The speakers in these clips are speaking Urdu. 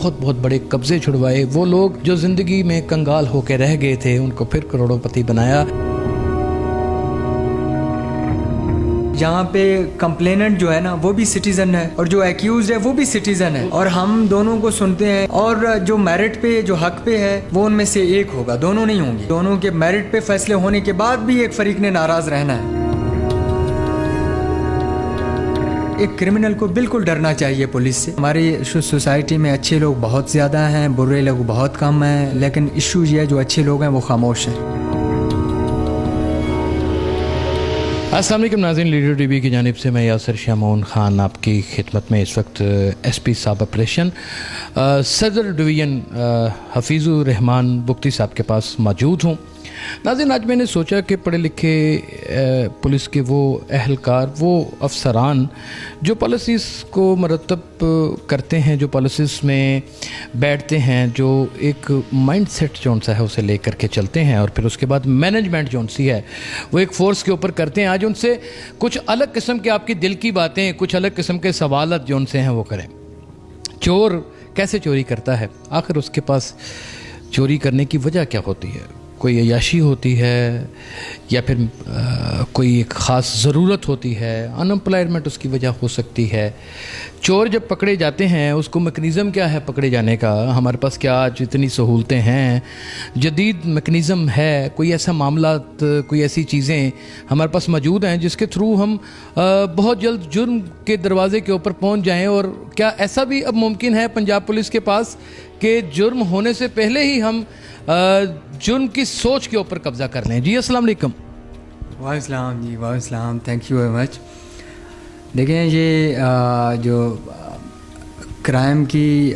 بہت بہت بڑے قبضے چھڑوائے. وہ لوگ جو زندگی میں کنگال ہو کے رہ گئے تھے ان کو پھر کروڑوں پتی بنایا. یہاں پہ کمپلیننٹ جو ہے نا وہ بھی سٹیزن ہے اور جو ایکیوزڈ ہے وہ بھی سٹیزن ہے, اور ہم دونوں کو سنتے ہیں, اور جو میرٹ پہ جو حق پہ ہے وہ ان میں سے ایک ہوگا, دونوں نہیں ہوں گے. دونوں کے میرٹ پہ فیصلے ہونے کے بعد بھی ایک فریق نے ناراض رہنا ہے. ایک کرمنل کو بالکل ڈرنا چاہیے پولیس سے. ہماری سوسائٹی میں اچھے لوگ بہت زیادہ ہیں, برے لوگ بہت کم ہیں, لیکن ایشو یہ ہے جو اچھے لوگ ہیں وہ خاموش ہیں. السلام علیکم ناظرین, لیڈر ٹی وی کی جانب سے میں یاسر شامون خان آپ کی خدمت میں اس وقت ایس پی صاحب آپریشن صدر ڈویژن حفیظ الرحمان بگٹی صاحب کے پاس موجود ہوں. ناظرین, آج میں نے سوچا کہ پڑھے لکھے پولیس کے وہ اہلکار, وہ افسران جو پالیسیز کو مرتب کرتے ہیں, جو پالیسیز میں بیٹھتے ہیں, جو ایک مائنڈ سیٹ جون سا ہے اسے لے کر کے چلتے ہیں, اور پھر اس کے بعد مینجمنٹ جون سی ہے وہ ایک فورس کے اوپر کرتے ہیں. آج ان سے کچھ الگ قسم کے آپ کی دل کی باتیں, کچھ الگ قسم کے سوالات جو ان سے ہیں وہ کریں. چور کیسے چوری کرتا ہے, آخر اس کے پاس چوری کرنے کی وجہ کیا ہوتی ہے؟ کوئی عیاشی ہوتی ہے یا پھر کوئی ایک خاص ضرورت ہوتی ہے, ان امپلائمنٹ اس کی وجہ ہو سکتی ہے. چور جب پکڑے جاتے ہیں اس کو میکنزم کیا ہے پکڑے جانے کا؟ ہمارے پاس کیا آج اتنی سہولتیں ہیں, جدید میکنزم ہے, کوئی ایسا معاملات, کوئی ایسی چیزیں ہمارے پاس موجود ہیں جس کے تھرو ہم بہت جلد جرم کے دروازے کے اوپر پہنچ جائیں؟ اور کیا ایسا بھی اب ممکن ہے پنجاب پولیس کے پاس کہ جرم ہونے سے پہلے ہی ہم جرم کی سوچ کے اوپر قبضہ کر لیں؟ جی السلام علیکم. وعلیکم السلام. جی وعلیکم السلام, تھینک یو ویری مچ. دیکھیں یہ جو کرائم کی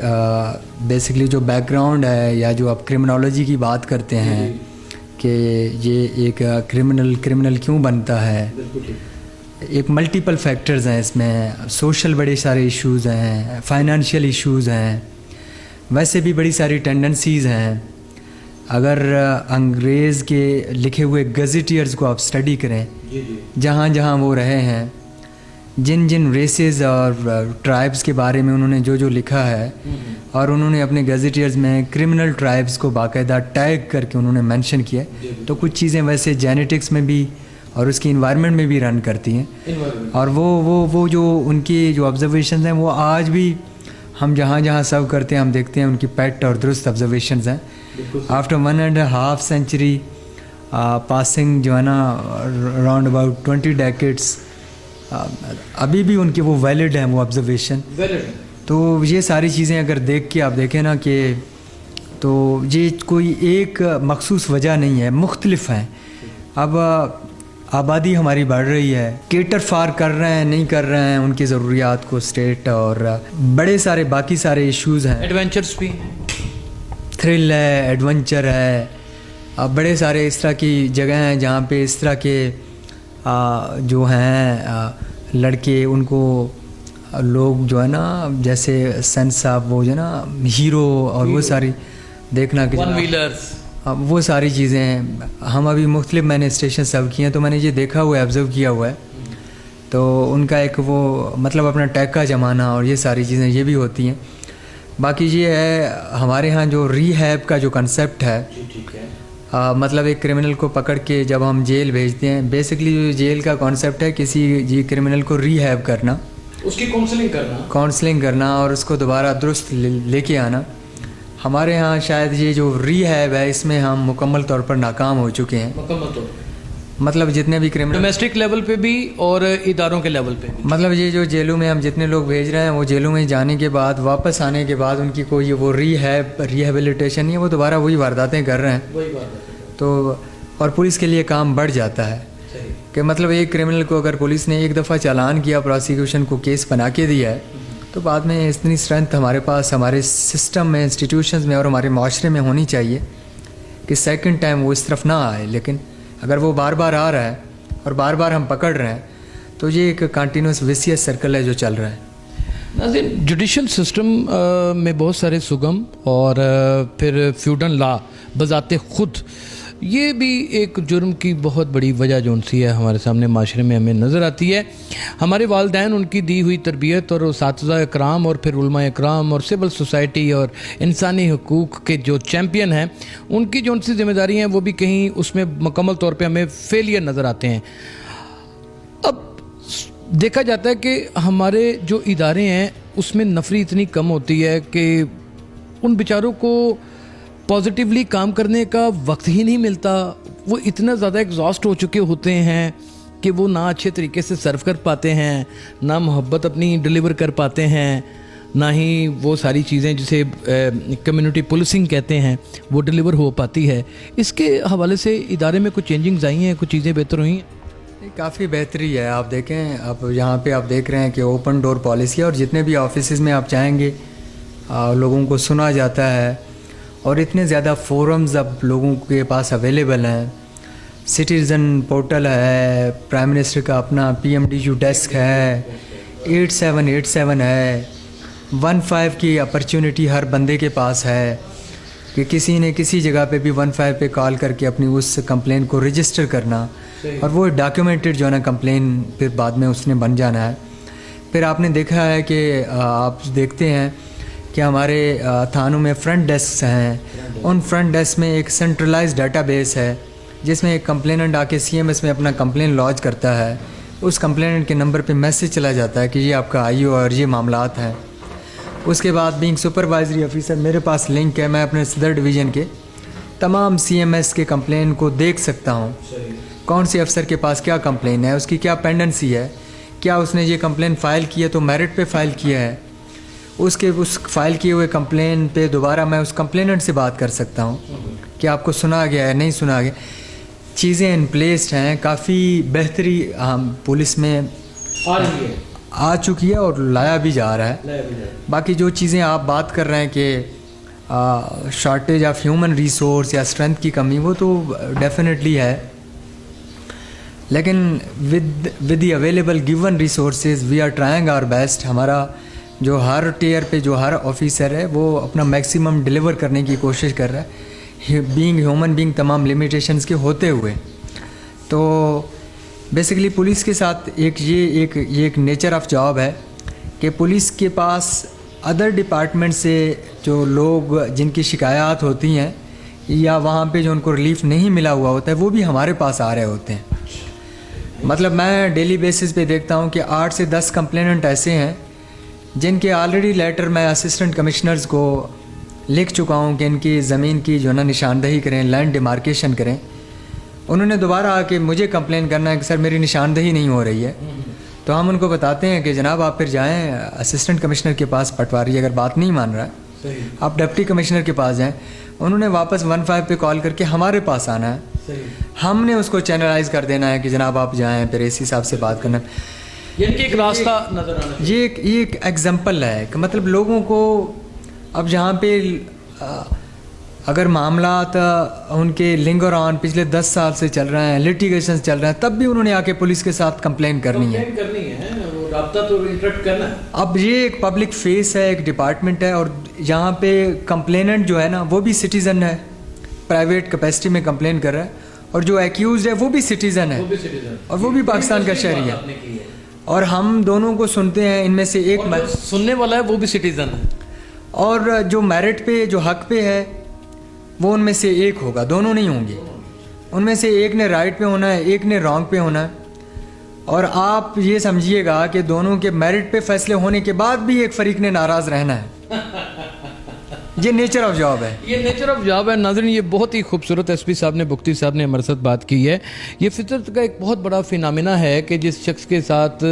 بیسکلی جو بیک گراؤنڈ ہے, یا جو آپ کرمنالوجی کی بات کرتے ہیں کہ یہ ایک کرمنل کیوں بنتا ہے, ایک ملٹیپل فیکٹرز ہیں اس میں. سوشل بڑے سارے ایشوز ہیں, فائنانشیل ایشوز ہیں, ویسے بھی بڑی ساری ٹینڈنسیز ہیں. اگر انگریز کے لکھے ہوئے گزیٹیئرز کو آپ اسٹڈی کریں, جہاں جہاں وہ رہے ہیں, جن جن ریسز اور ٹرائبس کے بارے میں انہوں نے جو لکھا ہے, اور انہوں نے اپنے گزیٹیئرز میں کرمنل ٹرائبس کو باقاعدہ ٹیگ کر کے انہوں نے مینشن کیا. تو کچھ چیزیں ویسے جینیٹکس میں بھی اور اس کی انوائرمنٹ میں بھی رن کرتی ہیں, اور وہ جو ان کی جو آبزرویشنز ہیں وہ آج بھی ہم جہاں جہاں سرو کرتے ہیں ہم دیکھتے ہیں ان کی پیٹ اور درست آبزرویشنز ہیں. آفٹر 1.5 century پاسنگ جو ہے نا اراؤنڈ اباؤٹ 20 decades, ابھی بھی ان کے وہ ویلڈ ہیں وہ آبزرویشن. تو یہ ساری چیزیں اگر دیکھ کے آپ دیکھیں نا کہ تو یہ کوئی ایک مخصوص وجہ نہیں ہے, مختلف ہیں. اب آبادی ہماری بڑھ رہی ہے, کیٹر فار کر رہے ہیں نہیں کر رہے ہیں ان کی ضروریات کو اسٹیٹ, اور بڑے سارے باقی سارے ایشوز ہیں. ایڈونچرس بھی, تھرل ہے, ایڈونچر ہے, بڑے سارے اس طرح کی جگہ ہیں جہاں پہ اس طرح کے جو ہیں لڑکے, ان کو لوگ جو ہے نا جیسے سین صاحب وہ جو ہے نا ہیرو, اور وہ ساری دیکھنا کہ وہ ساری چیزیں ہیں. ہم ابھی مختلف میں نے اسٹیشن سرو کیے ہیں تو میں نے یہ دیکھا ہوا ہے, آبزرو کیا ہوا ہے. تو ان کا ایک وہ مطلب اپنا ٹیکا جمانا اور یہ ساری چیزیں یہ بھی ہوتی ہیں. باقی یہ ہے ہمارے ہاں جو ری ہیب کا جو کنسیپٹ ہے, مطلب ایک کرمنل کو پکڑ کے جب ہم جیل بھیجتے ہیں, بیسکلی جو جیل کا کانسیپٹ ہے کسی کرمنل کو ری ہیب کرنا, اس کی کاؤنسلنگ کرنا اور اس کو دوبارہ درست لے کے آنا. ہمارے ہاں شاید یہ جو ری ہیب ہے اس میں ہم مکمل طور پر ناکام ہو چکے ہیں. مطلب جتنے بھی کرمنل ڈومیسٹک لیول پہ بھی اور اداروں کے لیول پہ بھی, مطلب یہ جو جیلوں میں ہم جتنے لوگ بھیج رہے ہیں وہ جیلوں میں جانے کے بعد واپس آنے کے بعد ان کی کوئی وہ ریہیبلیٹیشن نہیں ہے, وہ دوبارہ وہی وارداتیں کر رہے ہیں. تو اور پولیس کے لیے کام بڑھ جاتا ہے کہ مطلب ایک کرمنل کو اگر پولیس نے ایک دفعہ چالان کیا, پروسیکیوشن کو کیس بنا کے دیا ہے, تو بعد میں اتنی اسٹرینتھ ہمارے پاس ہمارے سسٹم میں, انسٹیٹیوشنز میں اور ہمارے معاشرے میں ہونی چاہیے کہ سیکنڈ ٹائم وہ اس طرف نہ آئے. لیکن اگر وہ بار بار آ رہا ہے اور بار بار ہم پکڑ رہے ہیں تو یہ ایک کنٹینیوس ویسیس سرکل ہے جو چل رہا ہے. ناظرین, جوڈیشل سسٹم میں بہت سارے سگم اور پھر فیوڈل لا بذات خود یہ بھی ایک جرم کی بہت بڑی وجہ جون سی ہے ہمارے سامنے معاشرے میں ہمیں نظر آتی ہے. ہمارے والدین ان کی دی ہوئی تربیت اور اساتذہ اکرام اور پھر علماء اکرام اور سول سوسائٹی اور انسانی حقوق کے جو چیمپئن ہیں ان کی جون سی ذمہ داری ہیں وہ بھی کہیں اس میں مکمل طور پہ ہمیں فیلئر نظر آتے ہیں. اب دیکھا جاتا ہے کہ ہمارے جو ادارے ہیں اس میں نفری اتنی کم ہوتی ہے کہ ان بیچاروں کو پازیٹیولی کام کرنے کا وقت ہی نہیں ملتا. وہ اتنا زیادہ ایگزاسٹ ہو چکے ہوتے ہیں کہ وہ نہ اچھے طریقے سے سرو کر پاتے ہیں, نہ محبت اپنی ڈیلیور کر پاتے ہیں, نہ ہی وہ ساری چیزیں جسے کمیونٹی پولیسنگ کہتے ہیں وہ ڈیلیور ہو پاتی ہے. اس کے حوالے سے ادارے میں کچھ چینجنگز آئی ہیں, کچھ چیزیں بہتر ہوئی ہیں؟ کافی بہتری ہے. آپ دیکھیں, اب یہاں پہ آپ دیکھ رہے ہیں کہ اوپن ڈور پالیسی, اور جتنے بھی آفیسز میں آپ جائیں گے لوگوں کو سنا جاتا ہے, اور اتنے زیادہ فورمز اب لوگوں کے پاس اویلیبل ہیں. سٹیزن پورٹل ہے, پرائم منسٹر کا اپنا PMDU ڈیسک ہے, 8787 ہے, 15 کی اپرچونٹی ہر بندے کے پاس ہے کہ کسی نے کسی جگہ پہ بھی 15 پہ کال کر کے اپنی اس کمپلین کو رجسٹر کرنا, اور وہ ڈاکیومنٹڈ جو ہے نا کمپلین پھر بعد میں اس نے بن جانا ہے. پھر آپ نے دیکھا ہے کہ آپ دیکھتے ہیں کہ ہمارے تھانوں میں فرنٹ ڈیسکس ہیں. ان فرنٹ ڈیسک میں ایک سینٹرلائز ڈیٹا بیس ہے جس میں ایک کمپلیننٹ آ کے CMS میں اپنا کمپلین لانچ کرتا ہے. اس کمپلیننٹ کے نمبر پہ میسج چلا جاتا ہے کہ یہ آپ کا IO اور یہ معاملات ہیں. اس کے بعد بینگ سپروائزری آفیسر میرے پاس لنک ہے, میں اپنے صدر ڈویژن کے تمام CMS کے کمپلین کو دیکھ سکتا ہوں. کون سے افسر کے پاس کیا کمپلین ہے, اس کی کیا پینڈنسی ہے, کیا اس نے یہ کمپلین فائل کی ہے تو میرٹ پہ فائل کیا ہے, اس فائل کیے ہوئے کمپلین پہ دوبارہ میں اس کمپلیننٹ سے بات کر سکتا ہوں کہ آپ کو سنا گیا ہے نہیں سنا گیا. چیزیں ان پلیسڈ ہیں, کافی بہتری پولیس میں آ چکی ہے اور لایا بھی جا رہا ہے. باقی جو چیزیں آپ بات کر رہے ہیں کہ شارٹیج آف ہیومن ریسورس یا اسٹرینتھ کی کمی, وہ تو ڈیفینیٹلی ہے, لیکن with the available given resources we are trying our best. ہمارا جو ہر ٹیئر پہ جو ہر آفیسر ہے وہ اپنا میکسیمم ڈیلیور کرنے کی کوشش کر رہا ہے, بینگ ہیومن بینگ تمام لمیٹیشنز کے ہوتے ہوئے. تو بیسیکلی پولیس کے ساتھ یہ ایک نیچر آف جاب ہے کہ پولیس کے پاس ادر ڈپارٹمنٹ سے جو لوگ جن کی شکایات ہوتی ہیں یا وہاں پہ جو ان کو ریلیف نہیں ملا ہوا ہوتا ہے وہ بھی ہمارے پاس آ رہے ہوتے ہیں. مطلب میں ڈیلی بیسس پہ دیکھتا ہوں کہ 8 سے 10 کمپلیننٹ ایسے ہیں جن کے آلریڈی لیٹر میں اسسٹنٹ کمشنرز کو لکھ چکا ہوں کہ ان کی زمین کی جو نا نشاندہی کریں, لینڈ ڈیمارکیشن کریں. انہوں نے دوبارہ آ کے مجھے کمپلین کرنا ہے کہ سر میری نشاندہی نہیں ہو رہی ہے, تو ہم ان کو بتاتے ہیں کہ جناب آپ پھر جائیں اسسٹنٹ کمشنر کے پاس, پٹواری اگر بات نہیں مان رہا ہے آپ ڈپٹی کمشنر کے پاس جائیں. انہوں نے واپس 15 پہ کال کر کے ہمارے پاس آنا ہے, ہم نے اس کو چینلائز کر دینا ہے کہ جناب آپ جائیں, پھر AC صاحب سے بات کرنا. ایک راستہ نظر آنا, یہ ایک ایگزامپل ہے کہ مطلب لوگوں کو اب جہاں پہ اگر معاملات ان کے لنگر آن پچھلے 10 سال سے چل رہے ہیں, لٹیگیشنز چل رہے ہیں, تب بھی انہوں نے آ کے پولیس کے ساتھ کمپلین کرنی ہے, رابطہ تو انٹریکٹ کرنا ہے. اب یہ ایک پبلک فیس ہے, ایک ڈپارٹمنٹ ہے, اور یہاں پہ کمپلیننٹ جو ہے نا وہ بھی سٹیزن ہے, پرائیویٹ کیپیسٹی میں کمپلین کر رہا ہے, اور جو ایکیوزڈ ہے وہ بھی سٹیزن ہے, اور وہ بھی پاکستان کا شہری ہے, اور ہم دونوں کو سنتے ہیں. ان میں سے ایک سننے والا ہے وہ بھی سٹیزن ہے, اور جو میرٹ پہ جو حق پہ ہے وہ ان میں سے ایک ہوگا, دونوں نہیں ہوں گے. ان میں سے ایک نے رائٹ پہ ہونا ہے, ایک نے رانگ پہ ہونا ہے. اور آپ یہ سمجھیے گا کہ دونوں کے میرٹ پہ فیصلے ہونے کے بعد بھی ایک فریق نے ناراض رہنا ہے. یہ نیچر آف جاب ہے, یہ نیچر آف جاب ہے. ناظرین, یہ بہت ہی خوبصورت SP صاحب نے, بگٹی صاحب نے ہمارے ساتھ بات کی ہے. یہ فطرت کا ایک بہت بڑا فینامنا ہے کہ جس شخص کے ساتھ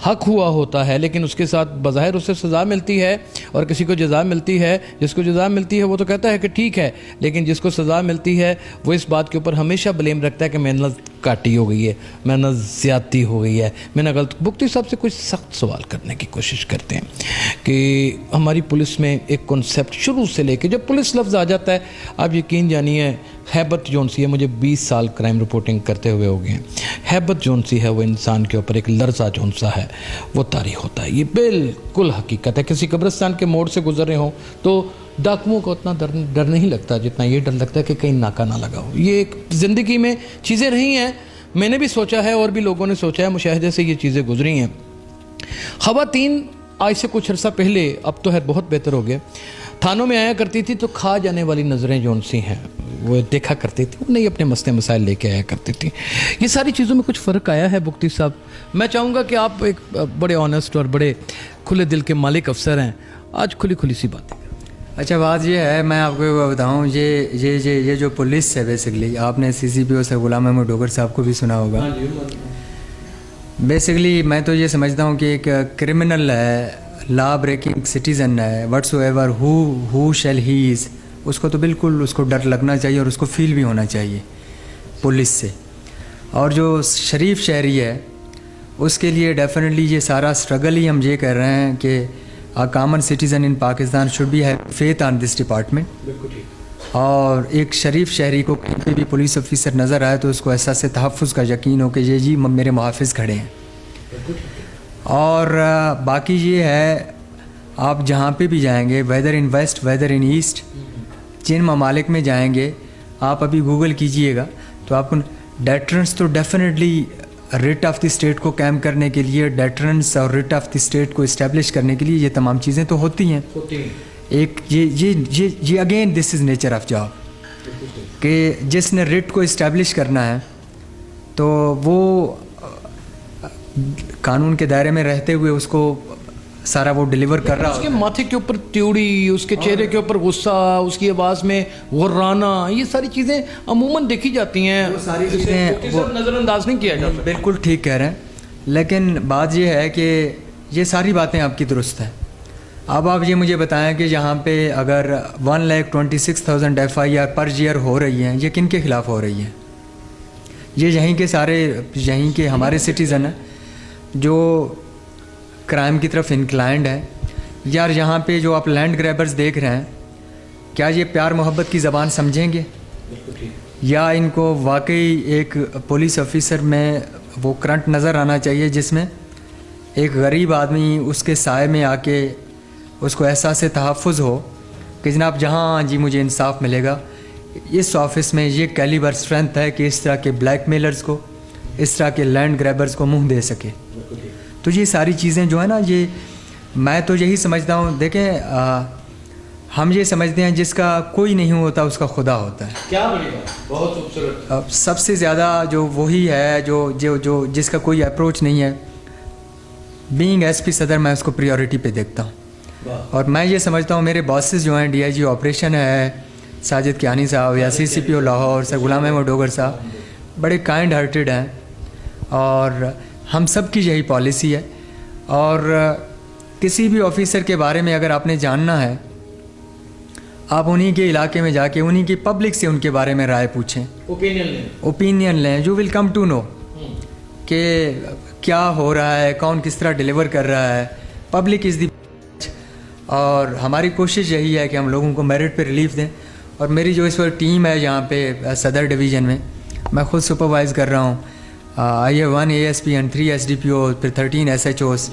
حق ہوا ہوتا ہے لیکن اس کے ساتھ بظاہر اسے سزا ملتی ہے اور کسی کو جزا ملتی ہے. جس کو جزا ملتی ہے وہ تو کہتا ہے کہ ٹھیک ہے, لیکن جس کو سزا ملتی ہے وہ اس بات کے اوپر ہمیشہ بلیم رکھتا ہے کہ محنت کاٹی ہو گئی ہے, محنت زیادتی ہو گئی ہے, میں نے غلط. بگٹی صاحب سے کچھ سخت سوال کرنے کی کوشش کرتے ہیں کہ ہماری پولیس میں ایک کنسیپٹ شروع سے لے کے جب پولیس لفظ آ جاتا ہے, آپ یقین جانیے ہیبت جون سی ہے, مجھے 20 سال کرائم رپورٹنگ کرتے ہوئے ہو گئے ہیں, ہیبت جون سی ہے وہ انسان کے اوپر ایک لرزہ جون سا ہے وہ طاری ہوتا ہے. یہ بالکل حقیقت ہے. کسی قبرستان کے موڑ سے گزر رہے ہوں تو ڈاکوؤں کو اتنا ڈر نہیں لگتا جتنا یہ ڈر لگتا ہے کہ کہیں ناکہ نہ لگا ہو. یہ ایک زندگی میں چیزیں رہی ہیں, میں نے بھی سوچا ہے اور بھی لوگوں نے سوچا ہے, مشاہدے سے یہ چیزیں گزری ہیں. خواتین آج سے کچھ عرصہ پہلے, اب تو ہے بہت بہتر ہو گیا, تھانوں میں آیا کرتی تھی تو کھا جانے والی نظریں جو ان سی ہیں وہ دیکھا کرتی تھی, انہیں اپنے مسئلے مسائل لے کے آیا کرتی تھی. یہ ساری چیزوں میں کچھ فرق آیا ہے مفتی صاحب؟ میں چاہوں گا کہ آپ ایک بڑے آنیسٹ اور بڑے کھلے دل کے مالک افسر ہیں, آج کھلی کھلی سی باتیں. اچھا بات یہ ہے, میں آپ کو بتاؤں, یہ جو پولیس ہے بیسکلی, آپ نے CCPO سے غلام احمد ڈوگر صاحب کو بھی سنا ہوگا. بیسکلی میں تو یہ سمجھتا ہوں کہ ایک کرمنل ہے, لا بریکنگ سٹیزن ہے, وٹس ایور ہو شیل ہی از, اس کو تو بالکل اس کو ڈر لگنا چاہیے اور اس کو فیل بھی ہونا چاہیے پولیس سے. اور جو شریف شہری ہے اس کے لیے ڈیفینیٹلی یہ سارا اسٹرگل ہی ہم یہ کر رہے ہیں کہ a common citizen in Pakistan should be have faith on this department. اور ایک شریف شہری کو کہیں پہ بھی پولیس آفیسر نظر آئے تو اس کو احساس تحفظ کا یقین ہو کہ یہ جی میرے محافظ کھڑے ہیں. اور باقی یہ ہے, آپ جہاں پہ بھی جائیں گے, ویدر ان ویسٹ ویدر ان ایسٹ, جن ممالک میں جائیں گے آپ ابھی گوگل کیجئے گا تو آپ کو ڈیٹرنس تو definitely rate of the state کو قائم کرنے کے لیے, ڈیٹرنس اور ریٹ آف دی اسٹیٹ کو اسٹیبلش کرنے کے لیے یہ تمام چیزیں تو ہوتی ہیں. ایک یہ again this is nature of job, کہ جس نے ریٹ کو اسٹیبلش کرنا ہے تو وہ قانون کے دائرے میں رہتے ہوئے اس کو سارا وہ ڈیلیور کر رہا. اس کے ماتھے کے اوپر تیوڑی, اس کے چہرے کے اوپر غصہ, اس کی آواز میں غرانہ, یہ ساری چیزیں عموماً دیکھی جاتی ہیں, ساری چیزیں نظر انداز نہیں کیا جاتا. بالکل ٹھیک کہہ رہے ہیں, لیکن بات یہ ہے کہ یہ ساری باتیں آپ کی درست ہیں. اب آپ یہ مجھے بتائیں کہ یہاں پہ اگر 1,26,000 FIR پر ایئر ہو رہی ہیں, یہ کن کے خلاف ہو رہی ہیں؟ یہ یہیں کے سارے یہیں کے ہمارے سٹیزن ہیں جو کرائم کی طرف انکلائنڈ ہے. یار یہاں پہ جو آپ لینڈ گریبرز دیکھ رہے ہیں, کیا یہ پیار محبت کی زبان سمجھیں گے, یا ان کو واقعی ایک پولیس آفیسر میں وہ کرنٹ نظر آنا چاہیے جس میں ایک غریب آدمی اس کے سائے میں آ کے اس کو احساس تحفظ ہو کہ جناب جہاں جی مجھے انصاف ملے گا, اس آفس میں یہ کیلیبر اسٹرینتھ ہے کہ اس طرح کے بلیک میلرز کو, اس طرح کے لینڈ گریبرز کو منہ دے سکے. تو یہ ساری چیزیں جو ہے نا, یہ میں تو یہی سمجھتا ہوں. دیکھیں ہم یہ سمجھتے ہیں جس کا کوئی نہیں ہوتا اس کا خدا ہوتا ہے. کیا بڑھیا, بہت خوبصورت. سب سے زیادہ جو وہی ہے جو جس کا کوئی اپروچ نہیں ہے, بینگ SP صدر میں اس کو پریورٹی پہ دیکھتا ہوں. اور میں یہ سمجھتا ہوں میرے باسز جو ہیں, DIG آپریشن ہے ساجد کیانی صاحب, یا CCPO لاہور سر غلام احمد ڈوگر صاحب, بڑے کائنڈ ہارٹیڈ ہیں, اور ہم سب کی یہی پالیسی ہے. اور کسی بھی آفیسر کے بارے میں اگر آپ نے جاننا ہے, آپ انہی کے علاقے میں جا کے انہی کی پبلک سے ان کے بارے میں رائے پوچھیں, اوپینین لیں. You will come to know کہ کیا ہو رہا ہے, کون کس طرح ڈیلیور کر رہا ہے. پبلک از دی. اور ہماری کوشش یہی ہے کہ ہم لوگوں کو میرٹ پہ ریلیف دیں. اور میری جو اس وقت ٹیم ہے یہاں پہ صدر ڈویژن میں خود سپروائز کر رہا ہوں. I have 1 ASP and 3 SDPO, پھر 13 SHOs.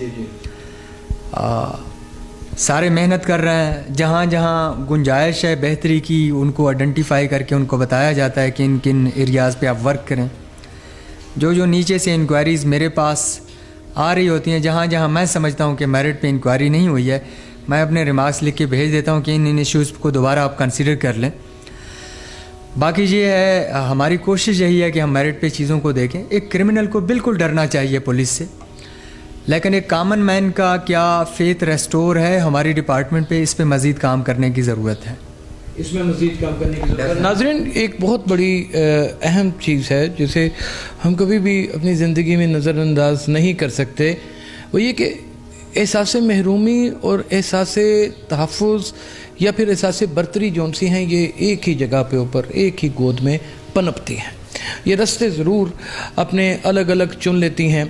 سارے محنت کر رہے ہیں. جہاں جہاں گنجائش ہے بہتری کی ان کو آئیڈینٹیفائی کر کے ان کو بتایا جاتا ہے کہ ان کن ایریاز پہ آپ ورک کریں. جو نیچے سے انکوائریز میرے پاس آ رہی ہوتی ہیں, جہاں جہاں میں سمجھتا ہوں کہ میرٹ پہ انکوائری نہیں ہوئی ہے, میں اپنے ریمارکس لکھ کے بھیج دیتا ہوں کہ ان ایشوز کو دوبارہ آپ کنسیڈر کر لیں. باقی یہ ہے ہماری کوشش یہی ہے کہ ہم میرٹ پہ چیزوں کو دیکھیں. ایک کرمنل کو بالکل ڈرنا چاہیے پولیس سے, لیکن ایک کامن مین کا کیا فیتھ ریسٹور ہے ہماری ڈپارٹمنٹ پہ, اس پہ مزید کام کرنے کی ضرورت ہے. اس میں مزید کام کرنے کی ضرورت ہے. ناظرین, ایک بہت بڑی اہم چیز ہے جسے ہم کبھی بھی اپنی زندگی میں نظر انداز نہیں کر سکتے, وہ یہ کہ احساس محرومی اور احساس تحفظ یا پھر احساس برتری جون سی ہیں, یہ ایک ہی جگہ پہ اوپر ایک ہی گود میں پنپتی ہیں. یہ رستے ضرور اپنے الگ الگ چن لیتی ہیں.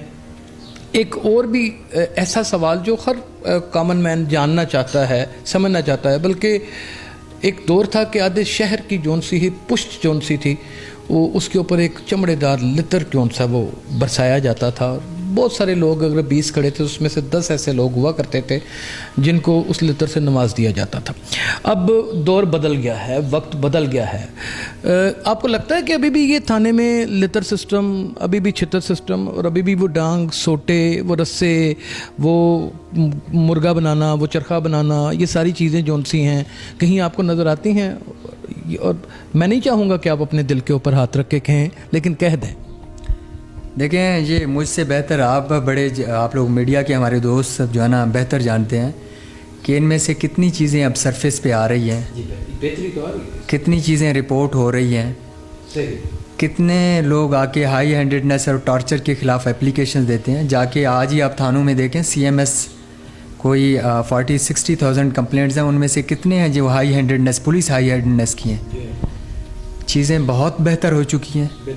ایک اور بھی ایسا سوال جو ہر کامن مین جاننا چاہتا ہے, سمجھنا چاہتا ہے, بلکہ ایک دور تھا کہ آدھے شہر کی جون سی ہی پشت جون سی تھی, وہ اس کے اوپر ایک چمڑے دار لتر جون سا وہ برسایا جاتا تھا. بہت سارے لوگ اگر 20 کھڑے تھے اس میں سے 10 ایسے لوگ ہوا کرتے تھے جن کو اس لتر سے نواز دیا جاتا تھا. اب دور بدل گیا ہے, وقت بدل گیا ہے. آپ کو لگتا ہے کہ ابھی بھی یہ تھانے میں لتر سسٹم, ابھی بھی چھتر سسٹم, اور ابھی بھی وہ ڈانگ, سوٹے, وہ رسے, وہ مرغا بنانا, وہ چرخہ بنانا, یہ ساری چیزیں جون سی ہیں کہیں آپ کو نظر آتی ہیں؟ اور میں نہیں چاہوں گا کہ آپ اپنے دل کے اوپر ہاتھ رکھ کے کہیں, لیکن کہہ دیں. دیکھیں یہ مجھ سے بہتر آپ لوگ میڈیا کے ہمارے دوست سب جو ہے نا بہتر جانتے ہیں کہ ان میں سے کتنی چیزیں اب سرفیس پہ آ رہی ہیں, کتنی چیزیں رپورٹ ہو رہی ہیں, کتنے لوگ آ کے ہائی ہینڈیڈنس اور ٹارچر کے خلاف اپلیکیشن دیتے ہیں. جا کے آج ہی آپ تھانوں میں دیکھیں CMS کوئی 40-60,000 کمپلینٹس ہیں, ان میں سے کتنے ہیں جو ہائی ہینڈیڈنس, پولیس ہائی ہینڈیڈنس کی ہیں. چیزیں بہت بہتر ہو چکی ہیں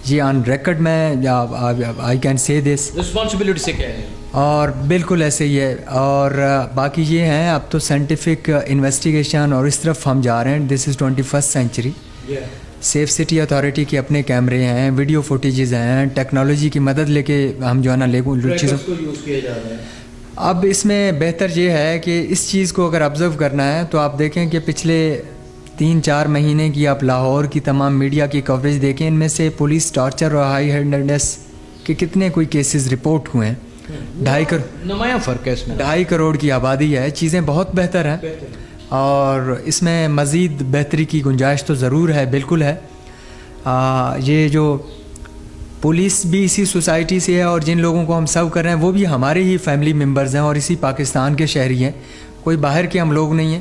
جی, آن ریکارڈ میں I can say this, responsibility سے کہہ رہے ہیں. اور بالکل ایسے ہی ہے. اور باقی یہ ہیں اب تو سائنٹیفک انویسٹیگیشن اور اس طرف ہم جا رہے ہیں. This is 21st century. Safe city authority کے اپنے کیمرے ہیں, ویڈیو فوٹیجز ہیں, ٹیکنالوجی کی مدد لے کے ہم جو ہے نا چیزوں کو یوز کیا جا رہا ہے. اب اس میں بہتر یہ ہے کہ اس چیز کو اگر آبزرو کرنا ہے تو آپ دیکھیں کہ پچھلے 3-4 مہینے کی آپ لاہور کی تمام میڈیا کی کوریج دیکھیں, ان میں سے پولیس ٹارچر اور ہائی ہینڈیڈنس کے کتنے کوئی کیسز رپورٹ ہوئے ہیں. 2.5 فرق ہے اس میں. 2.5 کروڑ کی آبادی ہے. چیزیں بہت بہتر ہیں اور اس میں مزید بہتری کی گنجائش تو ضرور ہے, بالکل ہے. یہ جو پولیس بھی اسی سوسائٹی سے ہے اور جن لوگوں کو ہم سرو کر رہے ہیں وہ بھی ہمارے ہی فیملی ممبرز ہیں اور اسی پاکستان کے شہری ہیں, کوئی باہر کے ہم لوگ نہیں ہیں.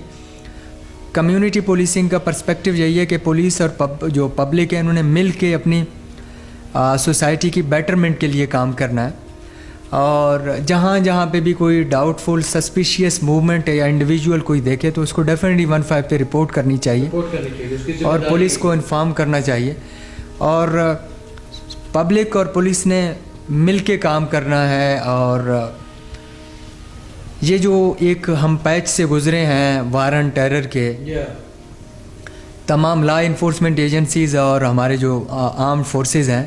کمیونٹی پولیسنگ کا پرسپیکٹیو یہی ہے کہ پولیس اور جو پبلک ہے انہوں نے مل کے اپنی سوسائٹی کی بیٹرمنٹ کے لیے کام کرنا ہے. اور جہاں جہاں پہ بھی کوئی ڈاؤٹ فل سسپیشیس موومنٹ ہے یا انڈیویجول کوئی دیکھے تو اس کو ڈیفینیٹلی 15 پہ رپورٹ کرنی چاہیے اور پولیس کو انفارم کرنا چاہیے. اور پبلک اور پولیس نے مل کے کام کرنا ہے. اور یہ جو ایک ہم پیچ سے گزرے ہیں وار اینڈ ٹیرر کے, تمام لا انفورسمنٹ ایجنسیز اور ہمارے جو آرمڈ فورسز ہیں,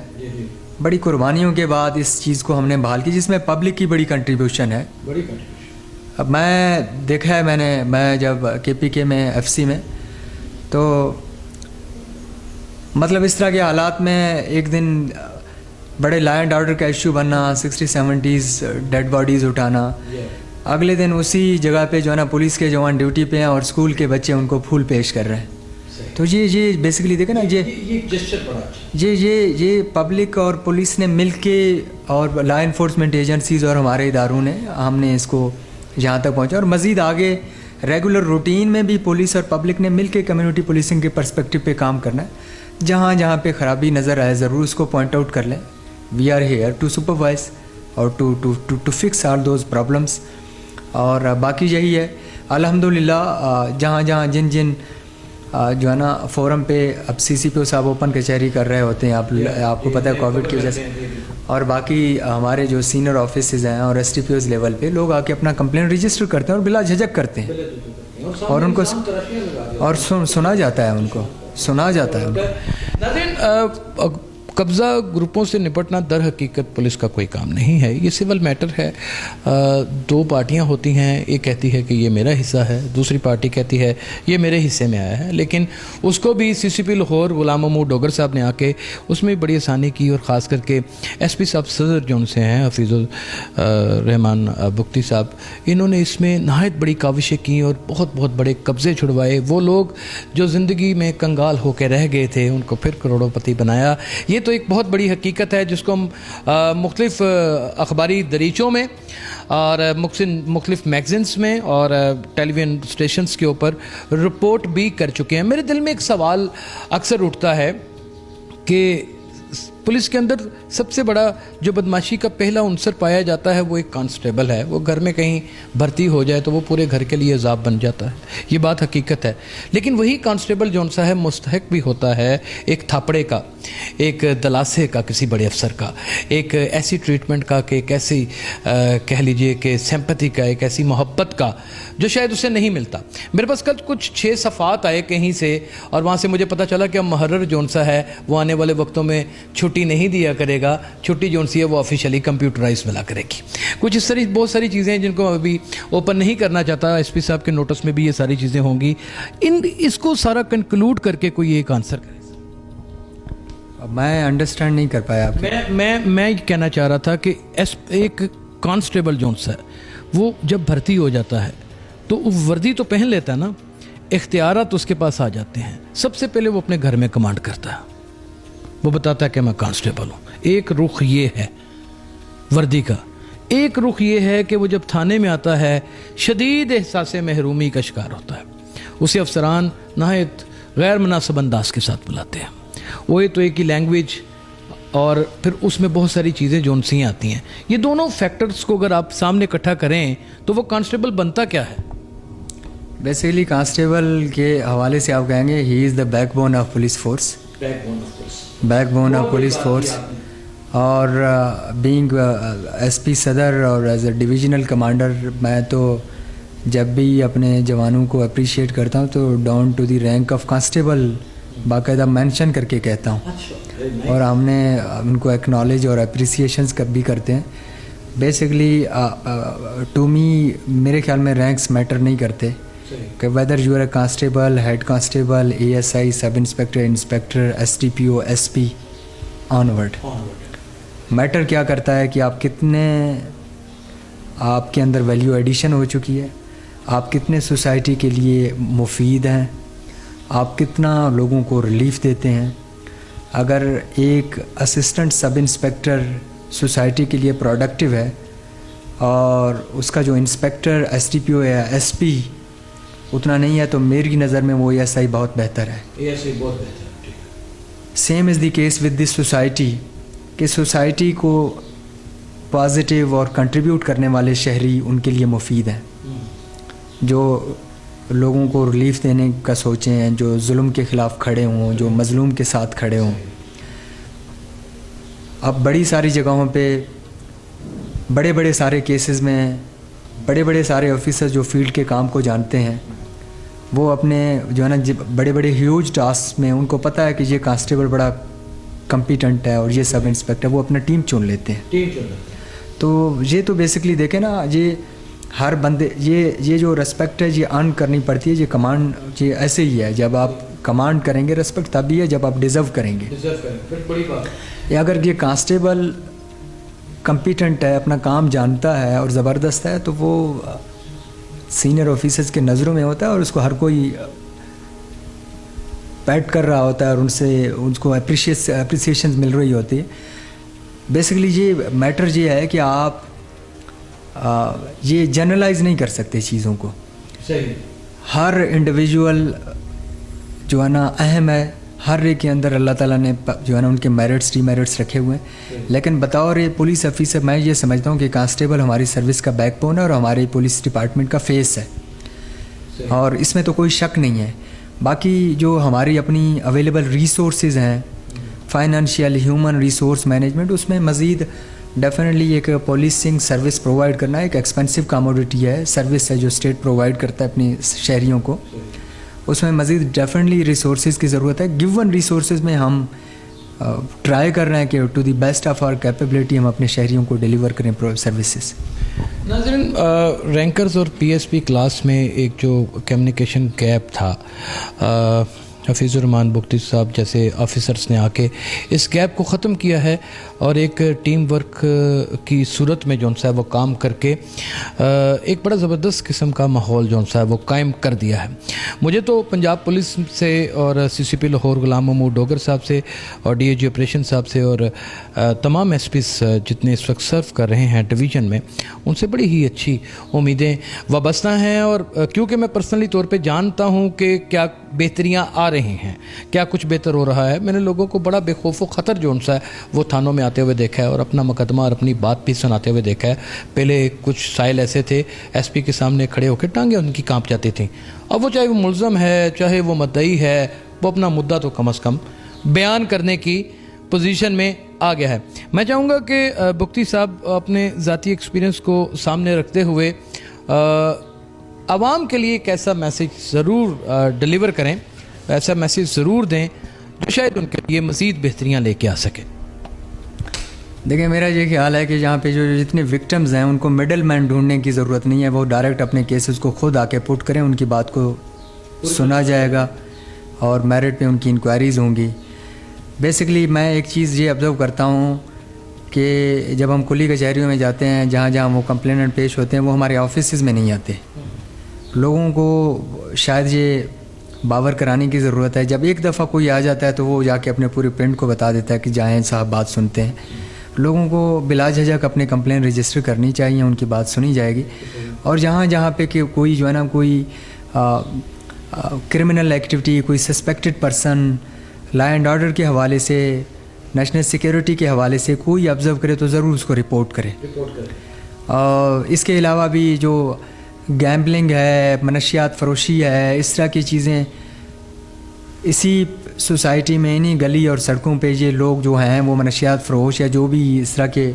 بڑی قربانیوں کے بعد اس چیز کو ہم نے بحال کی, جس میں پبلک کی بڑی کنٹریبیوشن ہے. اب میں دیکھا ہے, میں جب KPK میں FC میں, تو مطلب اس طرح کے حالات میں ایک دن بڑے لا اینڈ آرڈر کا ایشو بننا, 60-70s ڈیڈ باڈیز اٹھانا, اگلے دن اسی جگہ پہ جو ہے نا پولیس کے جوان ڈیوٹی پہ ہیں اور اسکول کے بچے ان کو پھول پیش کر رہے ہیں. تو یہ بیسیکلی دیکھیں نا, یہ پبلک اور پولیس نے مل کے اور لا انفورسمنٹ ایجنسیز اور ہمارے اداروں نے ہم نے اس کو یہاں تک پہنچا. اور مزید آگے ریگولر روٹین میں بھی پولیس اور پبلک نے مل کے کمیونٹی پولیسنگ کے پرسپیکٹیو پہ کام کرنا ہے. جہاں جہاں پہ خرابی نظر آئے ضرور اس کو پوائنٹ آؤٹ کر لیں. We are here to supervise اور to fix all those problems. اور باقی یہی ہے الحمدللہ, جہاں جہاں جن جو ہے نا فورم پہ اب CCPO صاحب اوپن کچہری کر رہے ہوتے ہیں, آپ کو پتہ ہے کووڈ کی وجہ سے, اور باقی ہمارے جو سینئر آفیسز ہیں اور STPOs لیول پہ لوگ آ کے اپنا کمپلین رجسٹر کرتے ہیں اور بلا جھجک کرتے ہیں اور ان کو اور سنا جاتا ہے, ان کو سنا جاتا ہے. ناظرین, قبضہ گروپوں سے نپٹنا در حقیقت پولیس کا کوئی کام نہیں ہے, یہ سول میٹر ہے. 2 پارٹیاں ہوتی ہیں, ایک کہتی ہے کہ یہ میرا حصہ ہے, دوسری پارٹی کہتی ہے یہ میرے حصے میں آیا ہے. لیکن اس کو بھی CCP لاہور غلام محمود ڈوگر صاحب نے آ کے اس میں بڑی آسانی کی, اور خاص کر کے SP صاحب صدر جو ان سے ہیں حفیظ الرحمان بگٹی صاحب, انہوں نے اس میں نہایت بڑی کاوشیں کی اور بہت بہت بڑے قبضے چھڑوائے. وہ لوگ جو زندگی میں کنگال ہو کے رہ گئے تھے ان کو پھر کروڑوں پتی بنایا. یہ تو ایک بہت بڑی حقیقت ہے جس کو ہم مختلف اخباری دریچوں میں اور مختلف میگزینس میں اور ٹیلی ویژن اسٹیشنز کے اوپر رپورٹ بھی کر چکے ہیں. میرے دل میں ایک سوال اکثر اٹھتا ہے کہ پولیس کے اندر سب سے بڑا جو بدماشی کا پہلا عنصر پایا جاتا ہے وہ ایک کانسٹیبل ہے. وہ گھر میں کہیں بھرتی ہو جائے تو وہ پورے گھر کے لیے عذاب بن جاتا ہے, یہ بات حقیقت ہے. لیکن وہی کانسٹیبل جو سا ہے مستحق بھی ہوتا ہے ایک تھاپڑے کا, ایک دلاسے کا, کسی بڑے افسر کا, ایک ایسی ٹریٹمنٹ کا, کہ ایک ایسی کہہ لیجئے کہ سمپتھی کا, ایک ایسی محبت کا جو شاید اسے نہیں ملتا. میرے پاس کل کچھ 6 صفحات آئے کہیں سے اور وہاں سے مجھے پتہ چلا کہ اب محرر جو سا ہے وہ آنے والے وقتوں میں چھٹی چھٹی نہیں دیا کرے گا, چھٹی جو سی ہے وہ آفیشیلی کمپیوٹرائز ملا کرے گی. کچھ اس طرح بہت ساری چیزیں ہیں جن کو ابھی اوپن نہیں کرنا چاہتا. ایس پی صاحب کے نوٹس میں بھی یہ ساری چیزیں ہوں گی. اس کو سارا کنکلوڈ کر کے کوئی ایک آنسر کرے. میں انڈرسٹینڈ نہیں کر پایا آپ میں یہ کہنا چاہ رہا تھا کہ ایک کانسٹیبل جونس ہے وہ جب بھرتی ہو جاتا ہے تو وہ وردی تو پہن لیتا ہے نا, اختیارات اس کے پاس آ جاتے ہیں. سب سے پہلے وہ اپنے گھر میں کمانڈ کرتا ہے, وہ بتاتا ہے کہ میں کانسٹیبل ہوں. ایک رخ یہ ہے وردی کا. ایک رخ یہ ہے کہ وہ جب تھانے میں آتا ہے شدید احساس محرومی کا شکار ہوتا ہے. اسے افسران نہایت غیر مناسب انداز کے ساتھ بلاتے ہیں. وہ تو ایک ہی لینگویج اور پھر اس میں بہت ساری چیزیں جو سی آتی ہیں. یہ دونوں فیکٹرز کو اگر آپ سامنے اکٹھا کریں تو وہ کانسٹیبل بنتا کیا ہے؟ بیسیکلی کانسٹیبل کے حوالے سے آپ کہیں گے he is the backbone of police force. Backbone of police force. اور بینگ ایس پی صدر اور ایز اے ڈویژنل کمانڈر میں تو جب بھی اپنے جوانوں کو اپریشیٹ کرتا ہوں تو down to the rank of constable باقاعدہ مینشن کر کے کہتا ہوں. اور ہم نے ان کو ایکنالج اور اپریسیشنز بھی کرتے ہیں. بیسکلی ٹو می میرے خیال میں رینکس میٹر نہیں کرتے کہ whether you are a constable, head constable, A S I, sub inspector, inspector, S T P O, S P honoured. Matter کیا کرتا ہے کہ آپ کتنے, آپ کے اندر ویلیو ایڈیشن ہو چکی ہے, آپ کتنے سوسائٹی کے لیے مفید ہیں, آپ کتنا لوگوں کو ریلیف دیتے ہیں. اگر ایک اسسٹنٹ سب انسپیکٹر سوسائٹی کے لیے پروڈکٹیو ہے اور اس کا جو انسپیکٹر ایس ٹی پی او یا ایس پی اتنا نہیں ہے تو میری نظر میں وہ اے ایس آئی بہت بہتر ہے. Same is the case with this society کہ سوسائٹی کو پازیٹیو اور کنٹریبیوٹ کرنے والے شہری ان کے لیے مفید ہیں, جو لوگوں کو ریلیف دینے کا سوچیں, جو ظلم کے خلاف کھڑے ہوں, جو مظلوم کے ساتھ کھڑے ہوں. اب بڑی ساری جگہوں پہ بڑے بڑے سارے کیسز میں بڑے بڑے سارے آفیسر جو فیلڈ کے کام کو جانتے ہیں وہ اپنے جو ہے نا بڑے بڑے ہیوج ٹاسک میں ان کو پتہ ہے کہ یہ کانسٹیبل بڑا کمپیٹنٹ ہے اور یہ سب انسپیکٹر, وہ اپنا ٹیم چن لیتے ہیں. تو یہ تو بیسکلی دیکھیں نا, یہ ہر بندے یہ جو ریسپیکٹ ہے یہ ارن کرنی پڑتی ہے. یہ کمانڈ یہ ایسے ہی ہے, جب آپ کمانڈ کریں گے ریسپیکٹ تب بھی ہے جب آپ ڈیزرو کریں گے. یا اگر یہ کانسٹیبل کمپیٹنٹ ہے, اپنا کام جانتا ہے اور زبردست ہے تو وہ سینئر آفیسرز کے نظروں میں ہوتا ہے اور اس کو ہر کوئی پیٹ کر رہا ہوتا ہے اور ان کو اپریسیشنز مل رہی ہوتی ہے. بیسکلی یہ میٹر یہ ہے کہ آپ یہ جنرلائز نہیں کر سکتے چیزوں کو. ہر انڈیویژول جو ہے نا اہم ہے, ہر ایک کے اندر اللہ تعالیٰ نے جو ہے نا ان کے میرٹس ڈی میرٹس رکھے ہوئے ہیں. لیکن بطور پولیس آفیسر میں یہ سمجھتا ہوں کہ کانسٹیبل ہماری سروس کا بیک بون ہے اور ہمارے پولیس ڈپارٹمنٹ کا فیس ہے, اور اس میں تو کوئی شک نہیں ہے. باقی جو ہماری اپنی اویلیبل ریسورسز ہیں, فائنانشیل, ہیومن ریسورس مینجمنٹ, اس میں مزید ڈیفینیٹلی ایک پولیسنگ سروس پرووائڈ کرنا ایک ایکسپینسو کاموڈیٹی ہے, سروس ہے جو اسٹیٹ پرووائڈ کرتا ہے اپنی شہریوں کو. اس میں مزید ڈیفینیٹلی ریسورسز کی ضرورت ہے. گیون ریسورسز میں ہم ٹرائی کر رہے ہیں کہ to the best of our capability ہم اپنے شہریوں کو ڈیلیور کریں سروسز. ناظرین, رینکرز اور پی ایس پی کلاس میں ایک جو کمیونیکیشن گیپ تھا, حفیظ الرحمان بگٹی صاحب جیسے آفیسرس نے آ کے اس گیپ کو ختم کیا ہے اور ایک ٹیم ورک کی صورت میں جون صاحب وہ کام کر کے ایک بڑا زبردست قسم کا ماحول جون صاحب وہ قائم کر دیا ہے. مجھے تو پنجاب پولیس سے اور سی سی پی لاہور غلام محمود ڈوگر صاحب سے اور ڈی اے جی آپریشن صاحب سے اور تمام ایس پیز جتنے اس وقت سرو کر رہے ہیں ڈویژن میں, ان سے بڑی ہی اچھی امیدیں وابستہ ہیں. اور کیونکہ میں پرسنلی طور پہ جانتا ہوں کہ کیا بہتریاں آ رہی ہیں, کیا کچھ بہتر ہو رہا ہے. میں نے لوگوں کو بڑا بے خوف و خطر جو ان سا ہے وہ تھانوں میں آتے ہوئے دیکھا ہے اور اپنا مقدمہ اور اپنی بات بھی سناتے ہوئے دیکھا ہے. پہلے کچھ سائل ایسے تھے ایس پی کے سامنے کھڑے ہو کے ٹانگیں ان کی کانپ جاتی تھیں. اب وہ چاہے وہ ملزم ہے چاہے وہ مدعی ہے, وہ اپنا مدعا تو کم از کم بیان کرنے کی پوزیشن میں آ گیا ہے. میں چاہوں گا کہ بگٹی صاحب اپنے ذاتی ایکسپیرینس کو سامنے رکھتے ہوئے عوام کے لیے ایک ایسا میسیج ضرور ڈیلیور کریں, ایسا میسیج ضرور دیں جو شاید ان کے لیے مزید بہتریاں لے کے آ سکے. دیکھیں میرا یہ خیال ہے کہ یہاں پہ جو جتنے وکٹمز ہیں ان کو مڈل مین ڈھونڈنے کی ضرورت نہیں ہے, وہ ڈائریکٹ اپنے کیسز کو خود آ کے پٹ کریں, ان کی بات کو سنا جائے گا اور میرٹ پہ ان کی انکوائریز ہوں گی. بیسکلی میں ایک چیز یہ آبزرو کرتا ہوں کہ جب ہم کلی کچہریوں میں جاتے ہیں, جہاں جہاں وہ کمپلیننٹ پیش ہوتے ہیں, وہ ہمارے آفیسز میں نہیں آتے. لوگوں کو شاید یہ باور کرانے کی ضرورت ہے. جب ایک دفعہ کوئی آ جاتا ہے تو وہ جا کے اپنے پورے پرنٹ کو بتا دیتا ہے کہ جائیں صاحب بات سنتے ہیں. لوگوں کو بلا جھجک اپنے کمپلین رجسٹر کرنی چاہیے, ان کی بات سنی جائے گی. اور جہاں جہاں پہ کہ کوئی جو ہے نا کوئی کرمنل ایکٹیویٹی, کوئی suspected person law and order کے حوالے سے, نیشنل سیکیورٹی کے حوالے سے کوئی آبزرو کرے تو ضرور اس کو رپورٹ کرے. اس کے علاوہ بھی جو گیمبلنگ ہے, منشیات فروشی ہے, اس طرح کی چیزیں اسی سوسائٹی میں, انہیں گلی اور سڑکوں پہ یہ لوگ جو ہیں وہ منشیات فروش یا جو بھی اس طرح کے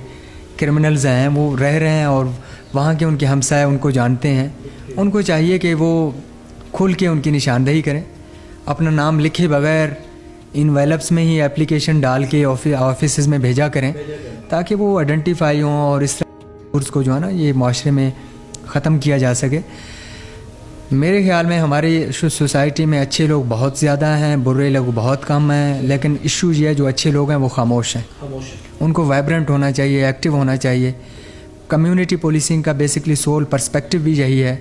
کرمنلز ہیں وہ رہ رہے ہیں, اور وہاں کے ان کے ہمسائے ان کو جانتے ہیں. ان کو چاہیے کہ وہ کھل کے ان کی نشاندہی کریں, اپنا نام لکھے بغیر انویلپس میں ہی اپلیکیشن ڈال کے آفیسز میں بھیجا کریں, تاکہ وہ آئیڈینٹیفائی ہوں اور اس طرح کو جو ہے نا یہ معاشرے میں ختم کیا جا سکے. میرے خیال میں ہماری سوسائٹی میں اچھے لوگ بہت زیادہ ہیں, برے لوگ بہت کم ہیں, لیکن ایشو یہ ہے جو اچھے لوگ ہیں وہ خاموش ہیں. ان کو وائبرنٹ ہونا چاہیے, ایکٹیو ہونا چاہیے. کمیونٹی پولیسنگ کا بیسکلی سول پرسپیکٹو بھی یہی ہے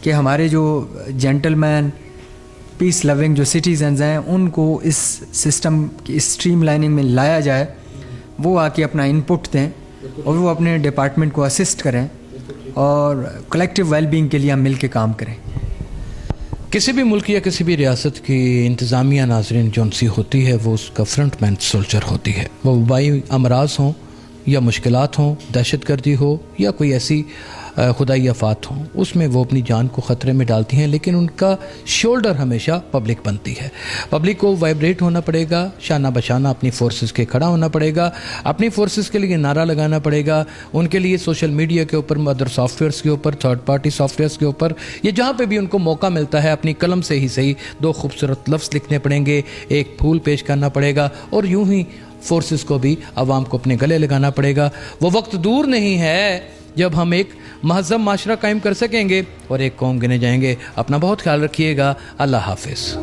کہ ہمارے جو جینٹل مین پیس لونگ جو سٹیزنز ہیں ان کو اس سسٹم کی اسٹریم لائننگ میں لایا جائے, وہ آ کے اپنا انپٹ دیں اور وہ اپنے ڈپارٹمنٹ کو اسسٹ کریں, اور کلیکٹیو ویل بینگ کے لیے ہم مل کے کام کریں. کسی بھی ملک یا کسی بھی ریاست کی انتظامیہ ناظرین جو سی ہوتی ہے وہ اس کا فرنٹ مین سولجر ہوتی ہے. وہ وبائی امراض ہوں یا مشکلات ہوں, دہشت گردی ہو یا کوئی ایسی خدائی آفات ہوں, اس میں وہ اپنی جان کو خطرے میں ڈالتی ہیں, لیکن ان کا شولڈر ہمیشہ پبلک بنتی ہے. پبلک کو وائبریٹ ہونا پڑے گا, شانہ بشانہ اپنی فورسز کے کھڑا ہونا پڑے گا, اپنی فورسز کے لیے نعرہ لگانا پڑے گا. ان کے لیے سوشل میڈیا کے اوپر, ادر سافٹ ویئرس کے اوپر, تھرڈ پارٹی سافٹ ویئرس کے اوپر, یہ جہاں پہ بھی ان کو موقع ملتا ہے اپنی قلم سے ہی صحیح 2 خوبصورت لفظ لکھنے پڑیں گے, ایک پھول پیش کرنا پڑے گا, اور یوں ہی فورسز کو بھی عوام کو اپنے گلے لگانا پڑے گا. وہ وقت دور نہیں ہے جب ہم ایک مہذب معاشرہ قائم کر سکیں گے اور ایک قوم گنے جائیں گے. اپنا بہت خیال رکھیے گا. اللہ حافظ.